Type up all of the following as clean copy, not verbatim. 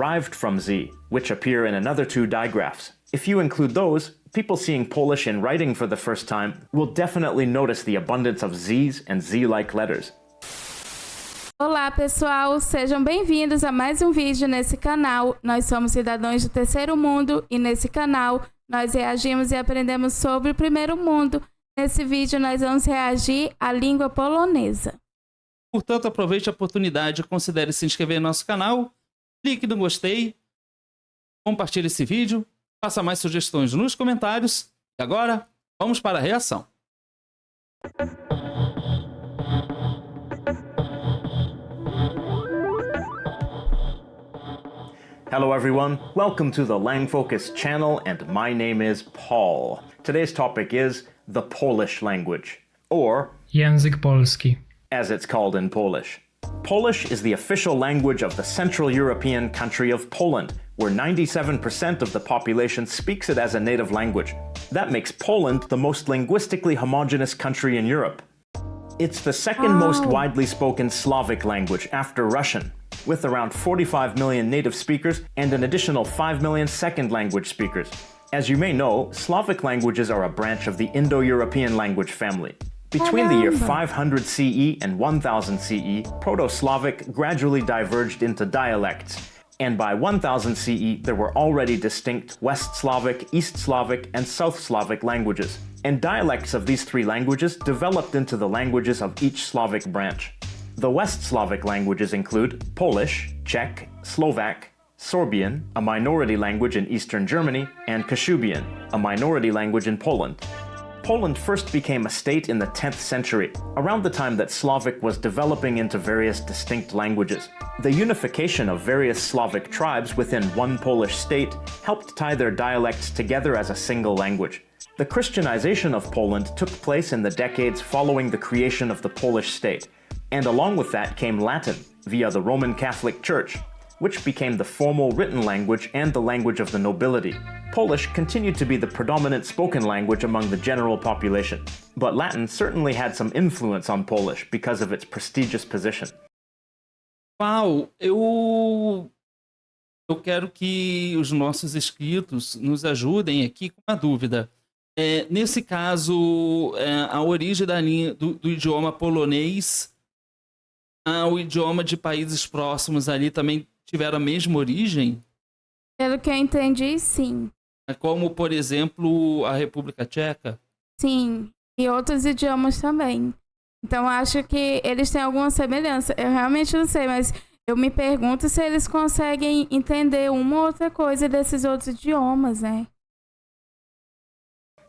derived from Z, which appear in another two digraphs. If you include those, people seeing Polish in writing for the first time will definitely notice the abundance of Z's and Z-like letters. Olá pessoal, sejam bem-vindos a mais um vídeo nesse canal. Nós somos cidadãos do terceiro mundo e nesse canal nós reagimos e aprendemos sobre o primeiro mundo. Nesse vídeo nós vamos reagir à língua polonesa. Portanto, aproveite a oportunidade e considere se inscrever no nosso canal, clique no gostei, compartilhe esse vídeo, faça mais sugestões nos comentários. E agora, vamos para a reação. Hello everyone, welcome to the LangFocus channel, and my name is Paul. Today's topic is the Polish language, or Język polski. as it's called in Polish. Polish is the official language of the Central European country of Poland, where 97% of the population speaks it as a native language. That makes Poland the most linguistically homogeneous country in Europe. It's the second most widely spoken Slavic language after Russian, with around 45 million native speakers and an additional 5 million second language speakers. As you may know, Slavic languages are a branch of the Indo-European language family. Between the year 500 CE and 1000 CE, Proto-Slavic gradually diverged into dialects, and by 1000 CE there were already distinct West Slavic, East Slavic, and South Slavic languages, and dialects of these three languages developed into the languages of each Slavic branch. The West Slavic languages include Polish, Czech, Slovak, Sorbian, a minority language in Eastern Germany, and Kashubian, a minority language in Poland. Poland first became a state in the 10th century, around the time that Slavic was developing into various distinct languages. The unification of various Slavic tribes within one Polish state helped tie their dialects together as a single language. The Christianization of Poland took place in the decades following the creation of the Polish state, and along with that came Latin, via the Roman Catholic Church, which became the formal written language and the language of the nobility. Polish continued to be the predominant spoken language among the general population, but Latin certainly had some influence on Polish because of its prestigious position. Uau, eu quero que os nossos inscritos nos ajudem aqui com uma dúvida. Nesse caso, a origem do idioma polonês ao idioma de países próximos ali também tiveram a mesma origem? Pelo que eu entendi, sim. Como, por exemplo, a República Tcheca? Sim, e outros idiomas também. Então acho que eles têm alguma semelhança. Eu realmente não sei, mas eu me pergunto se eles conseguem entender uma ou outra coisa desses outros idiomas, né?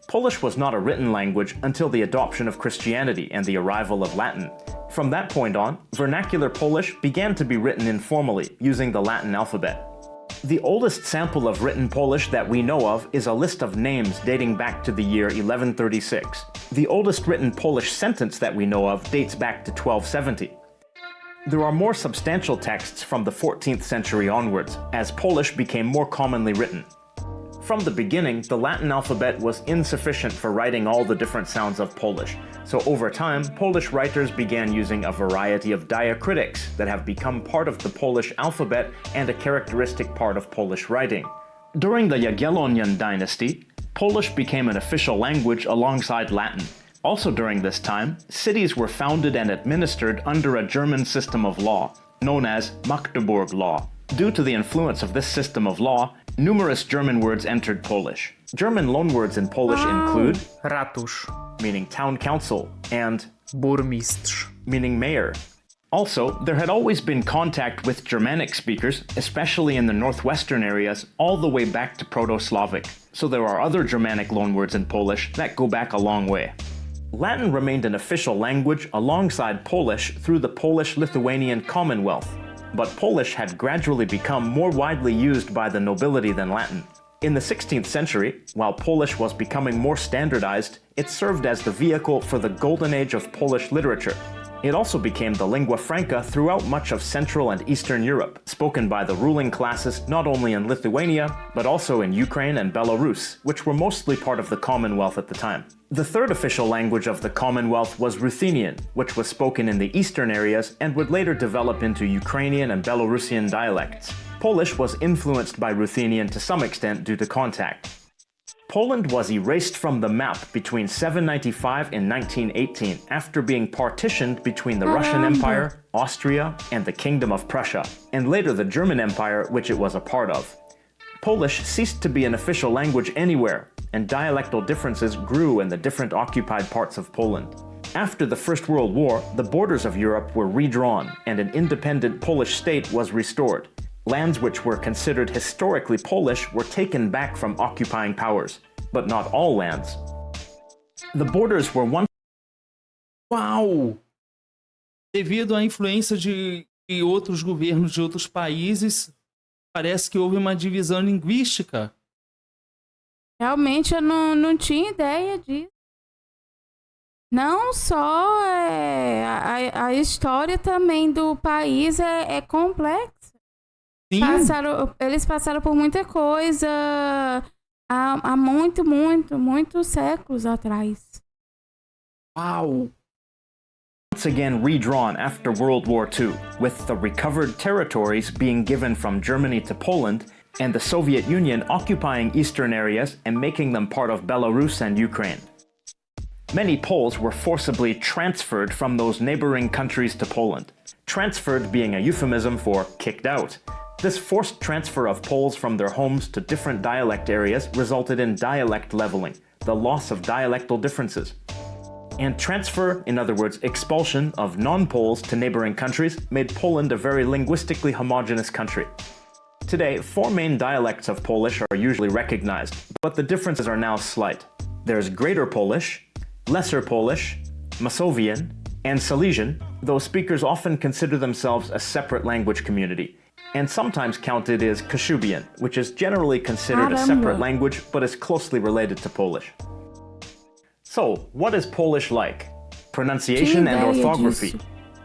Polish was not a written language until the adoption of Christianity and the arrival of Latin. From that point on, vernacular Polish began to be written informally, using the Latin alphabet. The oldest sample of written Polish that we know of is a list of names dating back to the year 1136. The oldest written Polish sentence that we know of dates back to 1270. There are more substantial texts from the 14th century onwards, as Polish became more commonly written. From the beginning, the Latin alphabet was insufficient for writing all the different sounds of Polish, so over time, Polish writers began using a variety of diacritics that have become part of the Polish alphabet and a characteristic part of Polish writing. During the Jagiellonian dynasty, Polish became an official language alongside Latin. Also during this time, cities were founded and administered under a German system of law, known as Magdeburg Law. Due to the influence of this system of law, numerous German words entered Polish. German loanwords in Polish include Ratusz, meaning town council, and burmistrz, meaning mayor. Also, there had always been contact with Germanic speakers, especially in the northwestern areas, all the way back to Proto-Slavic. So there are other Germanic loanwords in Polish that go back a long way. Latin remained an official language alongside Polish through the Polish-Lithuanian Commonwealth, but Polish had gradually become more widely used by the nobility than Latin. In the 16th century, while Polish was becoming more standardized, it served as the vehicle for the golden age of Polish literature. It also became the lingua franca throughout much of Central and Eastern Europe, spoken by the ruling classes not only in Lithuania, but also in Ukraine and Belarus, which were mostly part of the Commonwealth at the time. The third official language of the Commonwealth was Ruthenian, which was spoken in the eastern areas and would later develop into Ukrainian and Belarusian dialects. Polish was influenced by Ruthenian to some extent due to contact. Poland was erased from the map between 795 and 1918 after being partitioned between the Russian Empire, Austria, and the Kingdom of Prussia, and later the German Empire, which it was a part of. Polish ceased to be an official language anywhere, and dialectal differences grew in the different occupied parts of Poland. After the First World War, the borders of Europe were redrawn, and an independent Polish state was restored. Lands which were considered historically Polish were taken back from occupying powers, but not all lands. The borders were once... Uau! Devido à influência de outros governos de outros países, parece que houve uma divisão linguística. Realmente eu não tinha ideia disso. Não só a história também do país é complexa. Sim. Eles passaram por muita coisa há muitos séculos atrás. Uau! Once again redrawn after World War II, with the recovered territories being given from Germany to Poland, and the Soviet Union occupying eastern areas and making them part of Belarus and Ukraine. Many Poles were forcibly transferred from those neighboring countries to Poland, transferred being a euphemism for kicked out. This forced transfer of Poles from their homes to different dialect areas resulted in dialect leveling, the loss of dialectal differences. And transfer, in other words, expulsion of non-Poles to neighboring countries made Poland a very linguistically homogeneous country. Today, 4 main dialects of Polish are usually recognized, but the differences are now slight. There's Greater Polish, Lesser Polish, Masovian, and Silesian, though speakers often consider themselves a separate language community, and sometimes counted as Kashubian, which is generally considered a separate language but is closely related to Polish. So, what is Polish like? Pronunciation and orthography.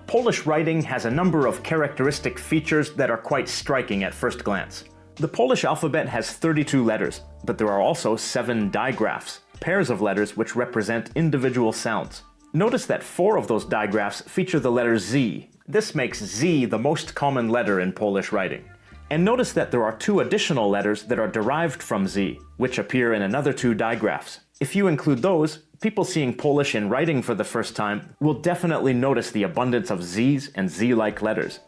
Polish writing has a number of characteristic features that are quite striking at first glance. The Polish alphabet has 32 letters, but there are also 7 digraphs, pairs of letters which represent individual sounds. Notice that 4 of those digraphs feature the letter Z. This makes Z the most common letter in Polish writing. And notice that there are 2 additional letters that are derived from Z, which appear in another 2 digraphs. If you include those, people seeing Polish in writing for the first time will definitely notice the abundance of Z's and Z-like letters.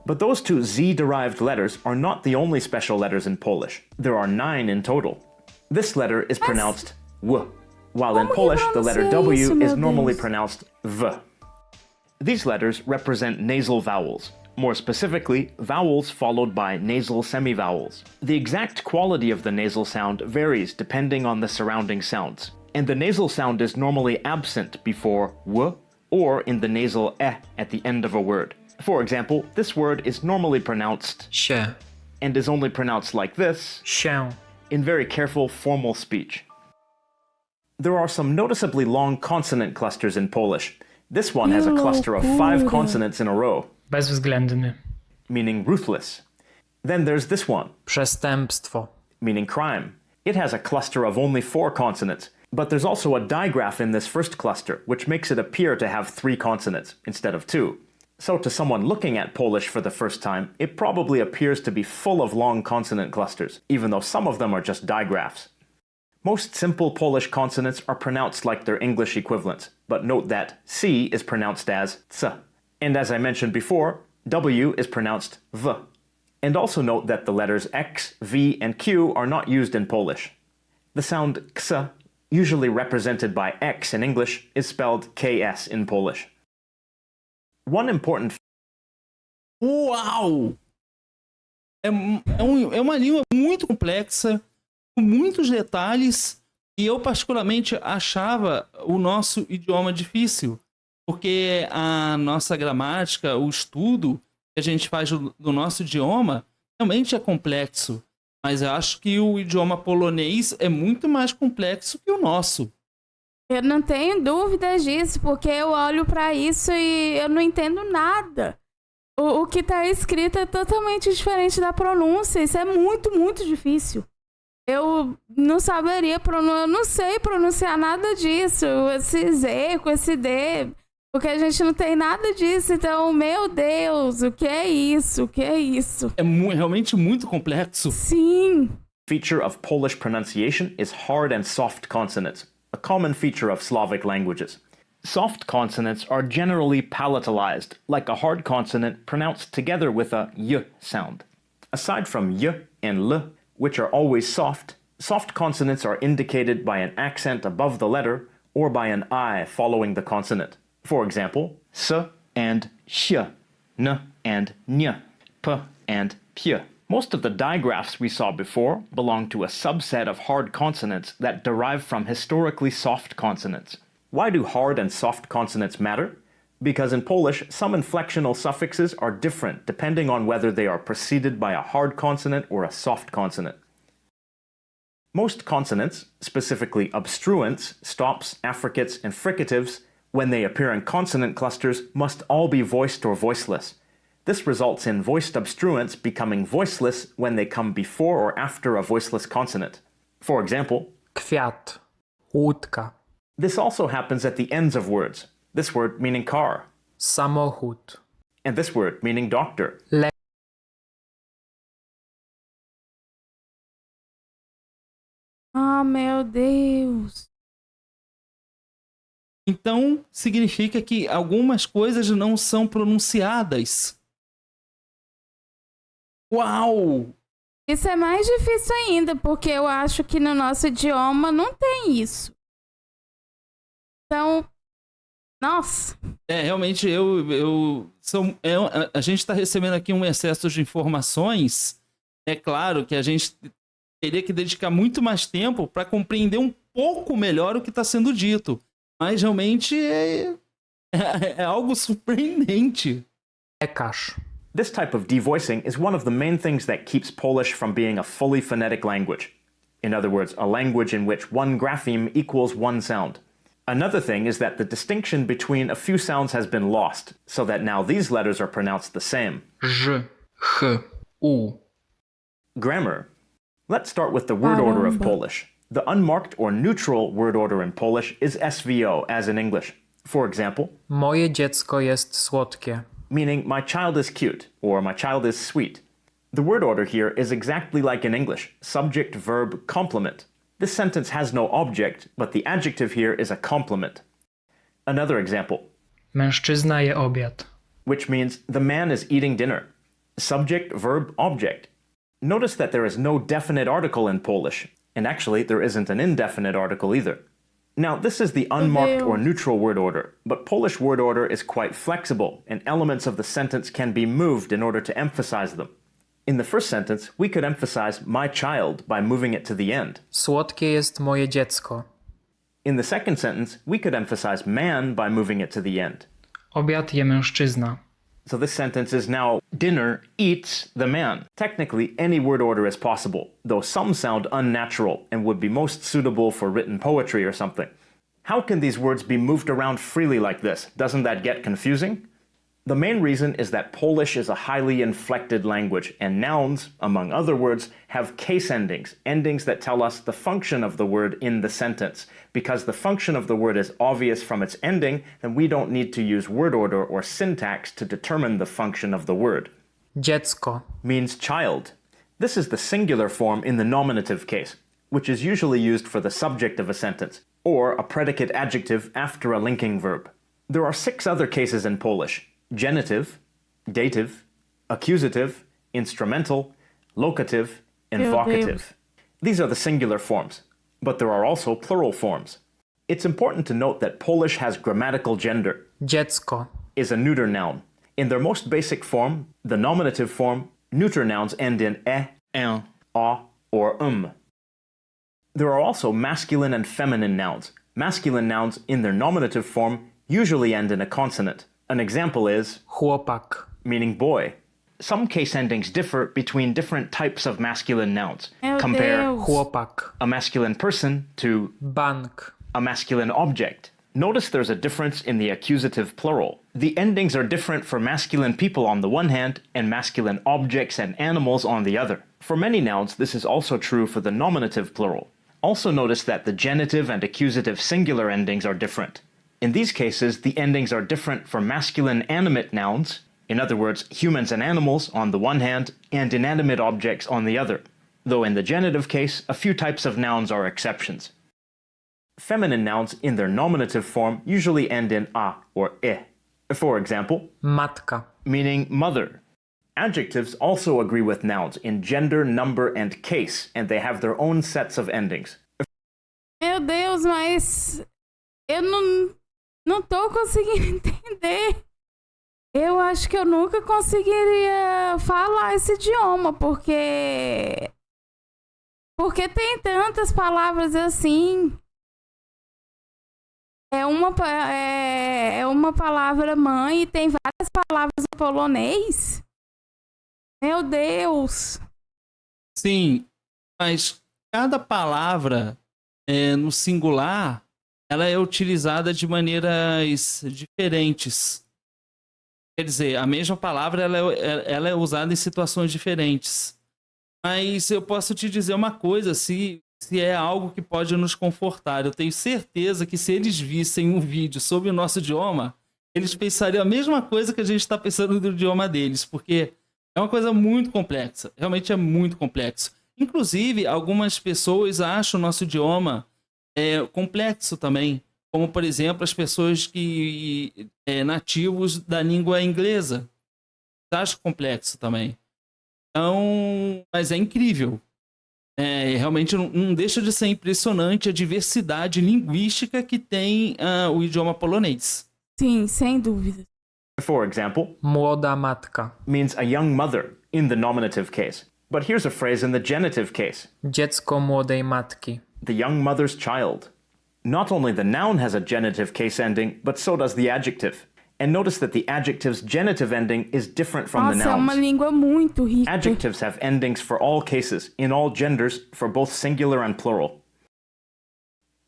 But those 2 Z-derived letters are not the only special letters in Polish. There are 9 in total. This letter is pronounced W, while in Polish the letter W is normally pronounced V. These letters represent nasal vowels. More specifically, vowels followed by nasal semivowels. The exact quality of the nasal sound varies depending on the surrounding sounds, and the nasal sound is normally absent before W or in the nasal E at the end of a word. For example, this word is normally pronounced się, and is only pronounced like this się. in very careful formal speech. There are some noticeably long consonant clusters in Polish. This one has a cluster of 5 consonants in a row, Bezwzględny. meaning ruthless. Then there's this one, Przestępstwo. meaning crime. It has a cluster of only 4 consonants, but there's also a digraph in this first cluster, which makes it appear to have 3 consonants instead of 2. So to someone looking at Polish for the first time, it probably appears to be full of long consonant clusters, even though some of them are just digraphs. Most simple Polish consonants are pronounced like their English equivalents, but note that C is pronounced as ts. And as I mentioned before, W is pronounced V. And also note that the letters X, V, and Q are not used in Polish. The sound ks, usually represented by X in English, is spelled KS in Polish. One important Uau! É uma língua muito complexa, com muitos detalhes, e eu particularmente achava o nosso idioma difícil, porque a nossa gramática, o estudo que a gente faz do nosso idioma, realmente é complexo. Mas eu acho que o idioma polonês é muito mais complexo que o nosso. Eu não tenho dúvidas disso, porque eu olho para isso e eu não entendo nada. O que está escrito é totalmente diferente da pronúncia. Isso é muito, muito difícil. Eu não saberia pronunciar, eu não sei pronunciar nada disso. Esse Z com esse D. Porque a gente não tem nada disso, então, meu Deus, o que é isso? O que é isso? É realmente muito complexo. Sim. Feature of Polish pronunciation is hard and soft consonants, a common feature of Slavic languages. Soft consonants are generally palatalized, like a hard consonant pronounced together with a y sound. Aside from y and l, which are always soft, soft consonants are indicated by an accent above the letter or by an I following the consonant. For example, s and sh, n and ny, p and py. Most of the digraphs we saw before belong to a subset of hard consonants that derive from historically soft consonants. Why do hard and soft consonants matter? Because in Polish, some inflectional suffixes are different depending on whether they are preceded by a hard consonant or a soft consonant. Most consonants, specifically obstruents, stops, affricates, and fricatives, when they appear in consonant clusters, must all be voiced or voiceless. This results in voiced obstruents becoming voiceless when they come before or after a voiceless consonant. For example, Kwiat. Łódka. this also happens at the ends of words, this word meaning car, Samochód. and this word meaning doctor. Ah, meu Deus. Então, significa que algumas coisas não são pronunciadas. Uau! Isso é mais difícil ainda, porque eu acho que no nosso idioma não tem isso. Então, nossa. Realmente, a gente está recebendo aqui um excesso de informações. É claro que a gente teria que dedicar muito mais tempo para compreender um pouco melhor o que está sendo dito. Mas realmente é algo surpreendente. Lekarz. This type of devoicing is one of the main things that keeps Polish from being a fully phonetic language. In other words, a language in which one grapheme equals one sound. Another thing is that the distinction between a few sounds has been lost, so that now these letters are pronounced the same. Ż, H, U. Grammar. Let's start with the word order of Caramba. Polish. The unmarked or neutral word order in Polish is SVO, as in English. For example, Moje dziecko jest słodkie. meaning my child is cute or my child is sweet. The word order here is exactly like in English, subject, verb, complement. This sentence has no object, but the adjective here is a complement. Another example, Mężczyzna je obiad. which means the man is eating dinner. Subject, verb, object. Notice that there is no definite article in Polish, and actually there isn't an indefinite article either. Now, this is the unmarked or neutral word order, but Polish word order is quite flexible, and elements of the sentence can be moved in order to emphasize them. In the first sentence, we could emphasize my child by moving it to the end. Słodkie jest moje dziecko. In the second sentence, we could emphasize man by moving it to the end. Obiad je mężczyzna. So this sentence is now dinner eats the man. Technically, any word order is possible, though some sound unnatural and would be most suitable for written poetry or something. How can these words be moved around freely like this? Doesn't that get confusing? The main reason is that Polish is a highly inflected language, and nouns, among other words, have case endings, endings that tell us the function of the word in the sentence. Because the function of the word is obvious from its ending, then we don't need to use word order or syntax to determine the function of the word. Dziecko. Means child. This is the singular form in the nominative case, which is usually used for the subject of a sentence, or a predicate adjective after a linking verb. There are 6 other cases in Polish: genitive, dative, accusative, instrumental, locative, and Meu vocative. These are the singular forms, but there are also plural forms. It's important to note that Polish has grammatical gender, Dziecko. is a neuter noun. In their most basic form, the nominative form, neuter nouns end in e, en, a, or There are also masculine and feminine nouns. Masculine nouns in their nominative form usually end in a consonant. An example is Chłopak. meaning boy. Some case endings differ between different types of masculine nouns. Meu Compare Deus. Chłopak. a masculine person to Bank. a masculine object. Notice there's a difference in the accusative plural. The endings are different for masculine people on the one hand and masculine objects and animals on the other. For many nouns, this is also true for the nominative plural. Also notice that the genitive and accusative singular endings are different. In these cases, the endings are different for masculine animate nouns, in other words, humans and animals on the one hand, and inanimate objects on the other, though in the genitive case, a few types of nouns are exceptions. Feminine nouns in their nominative form usually end in a or e. For example, Matka. meaning mother. Adjectives also agree with nouns in gender, number, and case, and they have their own sets of endings. Meu Deus, mas eu não tô conseguindo entender. Eu acho que eu nunca conseguiria falar esse idioma, porque tem tantas palavras assim. É uma palavra mãe e tem várias palavras em polonês. Meu Deus! Sim, mas cada palavra no singular, ela é utilizada de maneiras diferentes. Quer dizer, a mesma palavra ela é usada em situações diferentes. Mas eu posso te dizer uma coisa, se é algo que pode nos confortar. Eu tenho certeza que se eles vissem um vídeo sobre o nosso idioma, eles pensariam a mesma coisa que a gente está pensando do idioma deles, porque é uma coisa muito complexa. Realmente é muito complexo. Inclusive, algumas pessoas acham o nosso idioma complexo também. Como, por exemplo, as pessoas que nativos da língua inglesa. Acham complexo também. Então, mas é incrível. Realmente não deixa de ser impressionante a diversidade linguística que tem o idioma polonês. Sim, sem dúvida. For example, Młoda matka. means a young mother in the nominative case. But here's a phrase in the genitive case. Dziecko młodej matki. The young mother's child. Not only the noun has a genitive case ending, but so does the adjective. And notice that the adjective's genitive ending is different from the Nossa, é uma noun's. língua muito rica. Adjectives have endings for all cases, in all genders, for both singular and plural.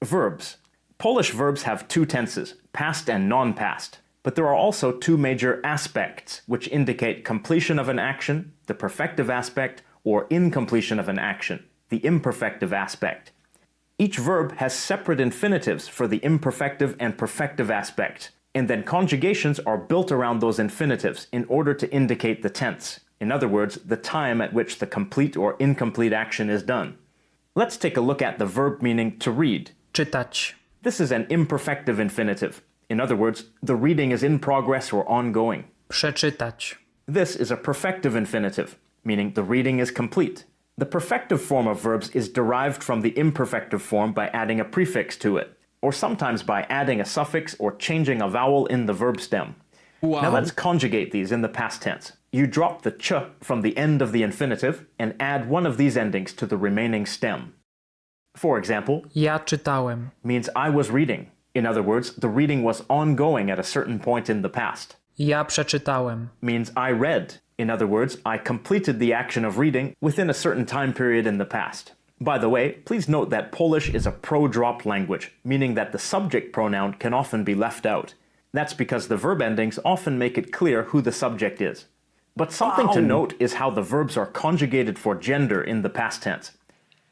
Verbs. Polish verbs have two tenses, past and non-past. But there are also two major aspects, which indicate completion of an action, the perfective aspect, or incompletion of an action, the imperfective aspect. Each verb has separate infinitives for the imperfective and perfective aspect, and then conjugations are built around those infinitives in order to indicate the tense. In other words, the time at which the complete or incomplete action is done. Let's take a look at the verb meaning to read. Czytać. This is an imperfective infinitive. In other words, the reading is in progress or ongoing. Przeczytać. This is a perfective infinitive, meaning the reading is complete. The perfective form of verbs is derived from the imperfective form by adding a prefix to it, or sometimes by adding a suffix or changing a vowel in the verb stem. Uau! Now let's conjugate these in the past tense. You drop the ch from the end of the infinitive and add one of these endings to the remaining stem. For example, Ja czytałem. means I was reading. In other words, the reading was ongoing at a certain point in the past. Ja przeczytałem. Means I read. In other words, I completed the action of reading within a certain time period in the past. By the way, please note that Polish is a pro-drop language, meaning that the subject pronoun can often be left out. That's because the verb endings often make it clear who the subject is. But something to note is how the verbs are conjugated for gender in the past tense.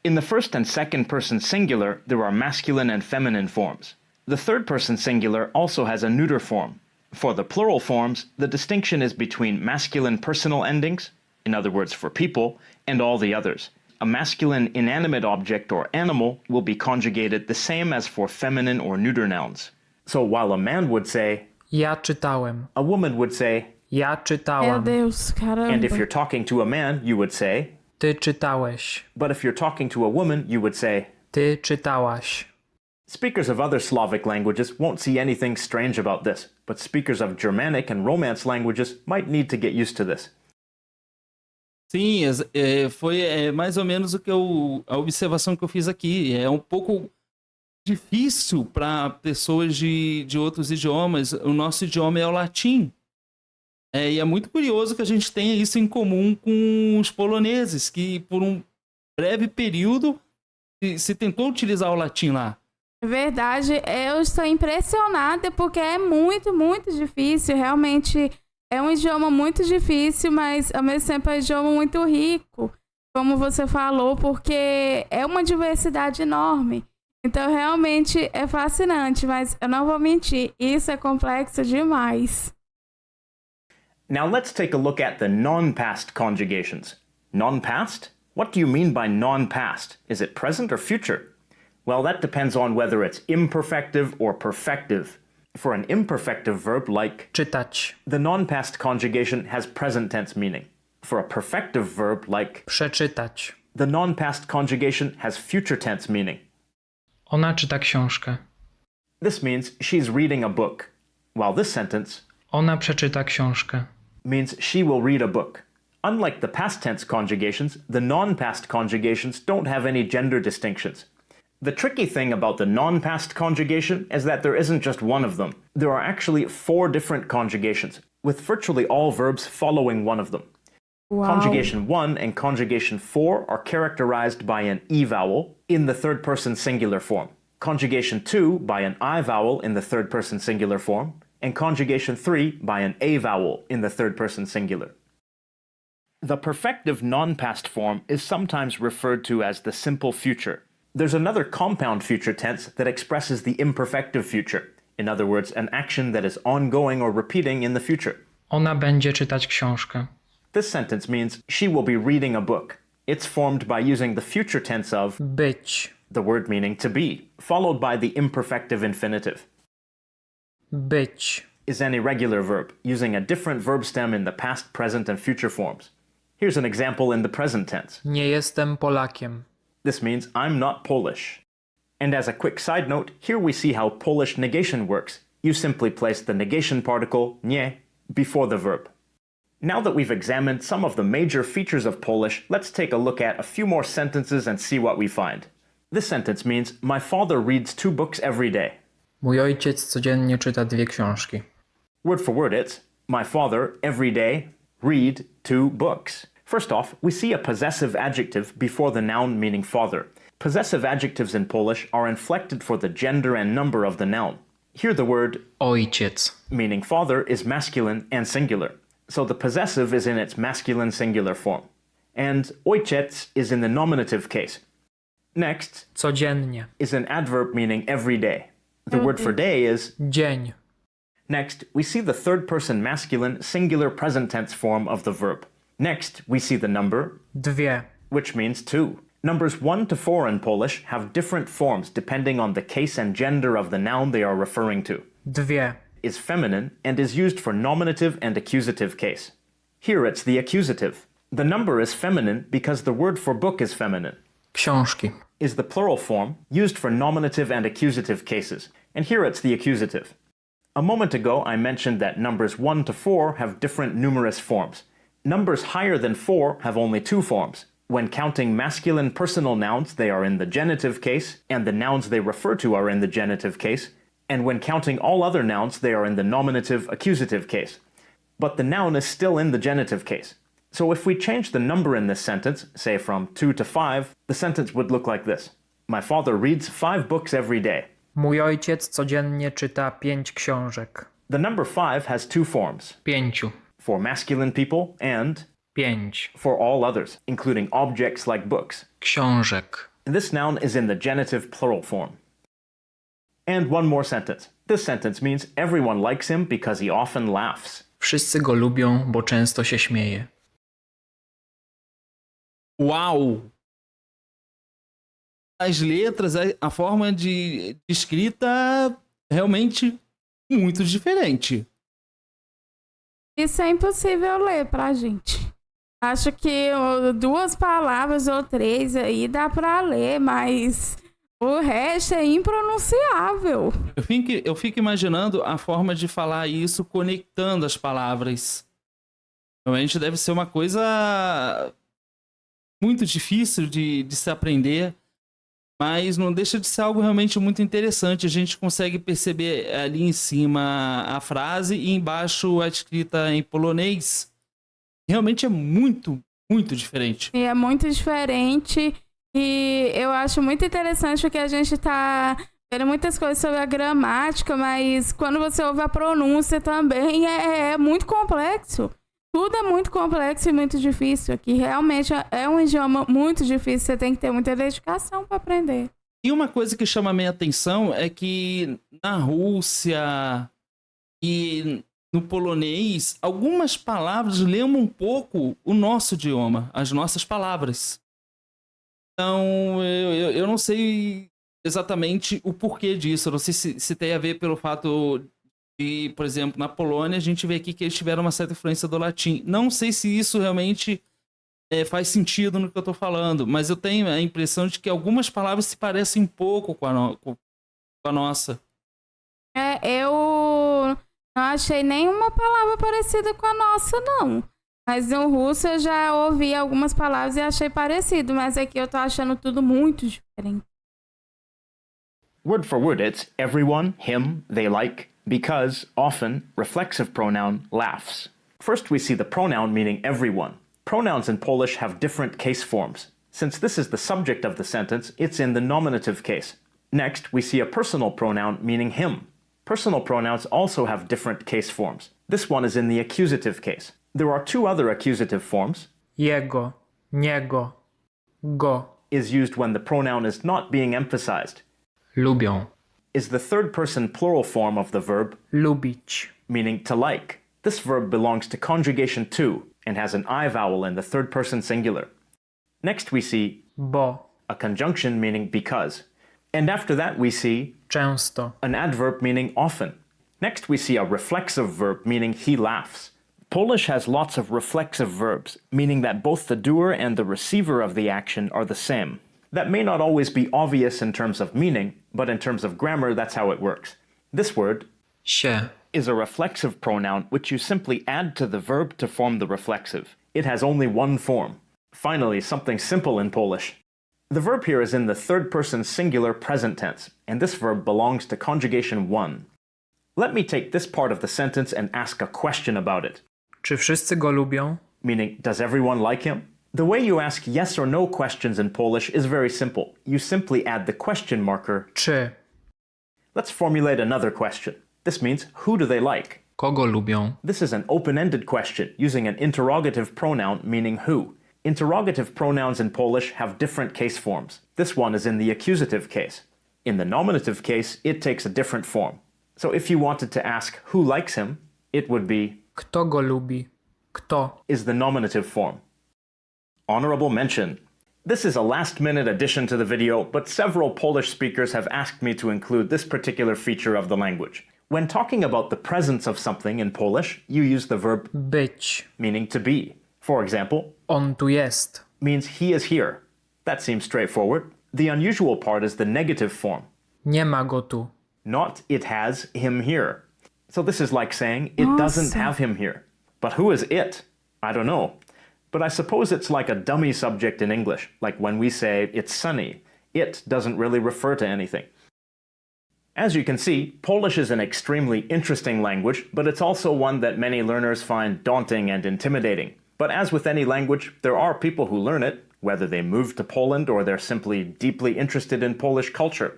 In the first and second person singular, there are masculine and feminine forms. The third person singular also has a neuter form. For the plural forms, the distinction is between masculine personal endings, in other words for people, and all the others. A masculine inanimate object or animal will be conjugated the same as for feminine or neuter nouns. So while a man would say, Ja czytałem. a woman would say, Ja Meu czytałam. Deus, caramba. and if you're talking to a man, you would say, Ty czytałeś. but if you're talking to a woman, you would say. Ty czytałaś. Speakers of other Slavic languages won't see anything strange about this, but speakers of Germanic and Romance languages might need to get used to this. Sim, foi mais ou menos a observação que eu fiz aqui. É um pouco difícil para pessoas de outros idiomas. O nosso idioma é o latim. E é muito curioso que a gente tenha isso em comum com os poloneses, que por um breve período se tentou utilizar o latim lá. É verdade, eu estou impressionada porque é muito, muito difícil. Realmente é um idioma muito difícil, mas ao mesmo tempo é um idioma muito rico, como você falou, porque é uma diversidade enorme. Então, realmente é fascinante, mas eu não vou mentir, isso é complexo demais. Now let's take a look at the non-past conjugations. Non-past? What do you mean by non-past? Is it present or future? Well, that depends on whether it's imperfective or perfective. For an imperfective verb like Czytać. the non-past conjugation has present tense meaning. For a perfective verb like Przeczytać. the non-past conjugation has future tense meaning. Ona czyta książkę. This means she's reading a book, while this sentence Ona przeczyta książkę. means she will read a book. Unlike the past tense conjugations, the non-past conjugations don't have any gender distinctions. The tricky thing about the non-past conjugation is that there isn't just one of them. There are actually 4 different conjugations, with virtually all verbs following one of them. Uau. Conjugation 1 and conjugation 4 are characterized by an E vowel in the third person singular form. Conjugation 2 by an I vowel in the third person singular form, and conjugation 3 by an A vowel in the third person singular. The perfective non-past form is sometimes referred to as the simple future. There's another compound future tense that expresses the imperfective future. In other words, an action that is ongoing or repeating in the future. Ona będzie czytać książkę. This sentence means she will be reading a book. It's formed by using the future tense of Być. the word meaning to be, followed by the imperfective infinitive. Być. Is an irregular verb, using a different verb stem in the past, present, and future forms. Here's an example in the present tense. Nie jestem Polakiem. This means I'm not Polish. And as a quick side note, here we see how Polish negation works. You simply place the negation particle nie before the verb. Now that we've examined some of the major features of Polish, let's take a look at a few more sentences and see what we find. This sentence means, my father reads 2 books every day. Mój ojciec codziennie czyta 2 książki. Word for word, it's, my father, every day, read 2 books. First off, we see a possessive adjective before the noun meaning father. Possessive adjectives in Polish are inflected for the gender and number of the noun. Here the word Ojciec. meaning father is masculine and singular. So the possessive is in its masculine singular form. And ojciec is in the nominative case. Next Codziennie. is an adverb meaning every day. The word for day is. Dzień. Next, we see the third person masculine singular present tense form of the verb. Next, we see the number, 2. which means 2. Numbers 1 to 4 in Polish have different forms depending on the case and gender of the noun they are referring to. 2. Is feminine and is used for nominative and accusative case. Here it's the accusative. The number is feminine because the word for book is feminine. Książki. Is the plural form used for nominative and accusative cases, and here it's the accusative. A moment ago I mentioned that numbers 1 to 4 have different numerous forms. Numbers higher than 4 have only 2 forms. When counting masculine personal nouns, they are in the genitive case, and the nouns they refer to are in the genitive case, and when counting all other nouns, they are in the nominative accusative case. But the noun is still in the genitive case. So if we change the number in this sentence, say from 2 to 5, the sentence would look like this. My father reads 5 books every day. Mój ojciec codziennie czyta 5 książek. The number 5 has 2 forms, 5. for masculine people and 5. for all others, including objects like books. Książek. This noun is in the genitive plural form. And one more sentence. This sentence means everyone likes him because he often laughs. Wszyscy go lubią, bo często się śmieje. Uau! As letras, a forma de escrita realmente muito diferente. Isso é impossível ler pra gente. Acho que 2 palavras ou 3 aí dá pra ler, mas o resto é impronunciável. Eu fico imaginando a forma de falar isso conectando as palavras. Realmente deve ser uma coisa muito difícil de se aprender, mas não deixa de ser algo realmente muito interessante. A gente consegue perceber ali em cima a frase e embaixo a escrita em polonês. Realmente é muito, muito diferente. E é muito diferente e eu acho muito interessante porque a gente tá vendo muitas coisas sobre a gramática, mas quando você ouve a pronúncia também é muito complexo. Tudo é muito complexo e muito difícil aqui. Realmente é um idioma muito difícil. Você tem que ter muita dedicação para aprender. E uma coisa que chama a minha atenção é que na Rússia e no polonês, algumas palavras lembram um pouco o nosso idioma, as nossas palavras. Então, eu não sei exatamente o porquê disso. Eu não sei se tem a ver pelo fato de, por exemplo, na Polônia, a gente vê aqui que eles tiveram uma certa influência do latim. Não sei se isso realmente faz sentido no que eu estou falando, mas eu tenho a impressão de que algumas palavras se parecem um pouco com a nossa. Eu não achei nenhuma palavra parecida com a nossa, não. Mas no russo eu já ouvi algumas palavras e achei parecido, mas aqui eu tô achando tudo muito diferente. Word for word, it's everyone, him, they like, because, often, reflexive pronoun, laughs. First we see the pronoun meaning everyone. Pronouns in Polish have different case forms. Since this is the subject of the sentence, it's in the nominative case. Next, we see a personal pronoun meaning him. Personal pronouns also have different case forms. This one is in the accusative case. There are two other accusative forms. Jego, niego, go, Is used when the pronoun is not being emphasized. lubią, Is the third person plural form of the verb, lubić, meaning to like. This verb belongs to conjugation 2 and has an I vowel in the third person singular. Next we see bo, a conjunction meaning because. And after that we see często, an adverb meaning often. Next we see a reflexive verb meaning he laughs. Polish has lots of reflexive verbs, meaning that both the doer and the receiver of the action are the same. That may not always be obvious in terms of meaning, but in terms of grammar that's how it works. This word się, is a reflexive pronoun which you simply add to the verb to form the reflexive. It has only one form. Finally, something simple in Polish. The verb here is in the third person singular present tense, and this verb belongs to conjugation 1. Let me take this part of the sentence and ask a question about it. czy wszyscy go lubią? Meaning, does everyone like him? The way you ask yes or no questions in Polish is very simple. You simply add the question marker. Czy, Let's formulate another question. This means, who do they like? kogo lubią? This is an open-ended question using an interrogative pronoun meaning who. Interrogative pronouns in Polish have different case forms. This one is in the accusative case. In the nominative case, it takes a different form. So if you wanted to ask who likes him, it would be Kto go lubi? Kto? is the nominative form. Honorable mention. This is a last-minute addition to the video, but several Polish speakers have asked me to include this particular feature of the language. When talking about the presence of something in Polish, you use the verb Być. meaning to be. For example, On tu jest. means he is here. That seems straightforward. The unusual part is the negative form. Nie ma go tu. Not it has him here. So this is like saying it doesn't have him here. But who is it? I don't know. But I suppose it's like a dummy subject in English, like when we say it's sunny. It doesn't really refer to anything. As you can see, Polish is an extremely interesting language, but it's also one that many learners find daunting and intimidating. But as with any language, there are people who learn it, whether they moved to Poland or they're simply deeply interested in Polish culture.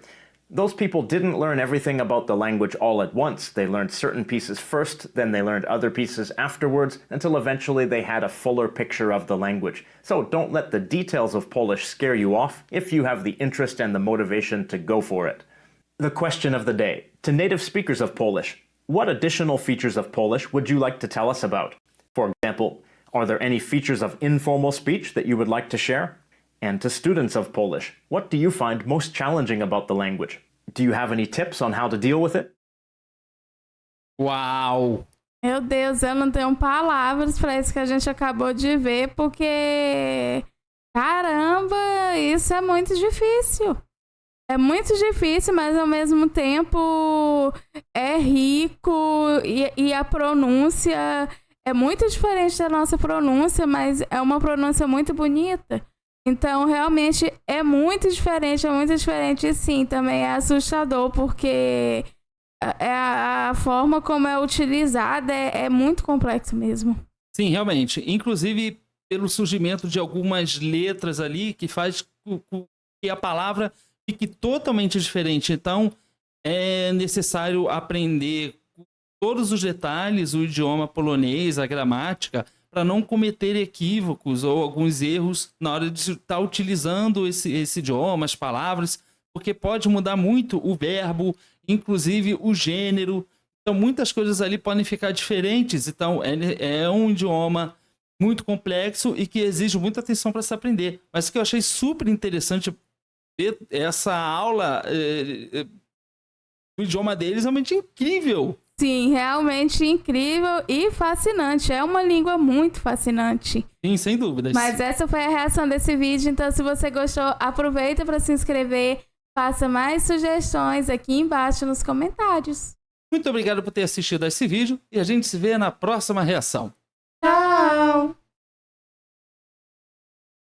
Those people didn't learn everything about the language all at once. They learned certain pieces first, then they learned other pieces afterwards, until eventually they had a fuller picture of the language. So don't let the details of Polish scare you off if you have the interest and the motivation to go for it. The question of the day. To native speakers of Polish, what additional features of Polish would you like to tell us about? For example, are there any features of informal speech that you would like to share? And to students of Polish, what do you find most challenging about the language? Do you have any tips on how to deal with it? Uau! Meu Deus, eu não tenho palavras para isso que a gente acabou de ver, porque caramba, isso é muito difícil. É muito difícil, mas ao mesmo tempo é rico e a pronúncia é muito diferente da nossa pronúncia, mas é uma pronúncia muito bonita. Então, realmente, é muito diferente e sim, também é assustador, porque a forma como é utilizada é muito complexo mesmo. Sim, realmente. Inclusive, pelo surgimento de algumas letras ali, que faz com que a palavra fique totalmente diferente. Então, é necessário aprender todos os detalhes, o idioma polonês, a gramática, para não cometer equívocos ou alguns erros na hora de estar utilizando esse idioma, as palavras, porque pode mudar muito o verbo, inclusive o gênero. Então, muitas coisas ali podem ficar diferentes. Então, é um idioma muito complexo e que exige muita atenção para se aprender. Mas o que eu achei super interessante ver essa aula, o idioma deles é realmente incrível. Sim, realmente incrível e fascinante. É uma língua muito fascinante. Sim, sem dúvidas. Mas essa foi a reação desse vídeo. Então, se você gostou, aproveita para se inscrever. Faça mais sugestões aqui embaixo nos comentários. Muito obrigado por ter assistido a esse vídeo e a gente se vê na próxima reação.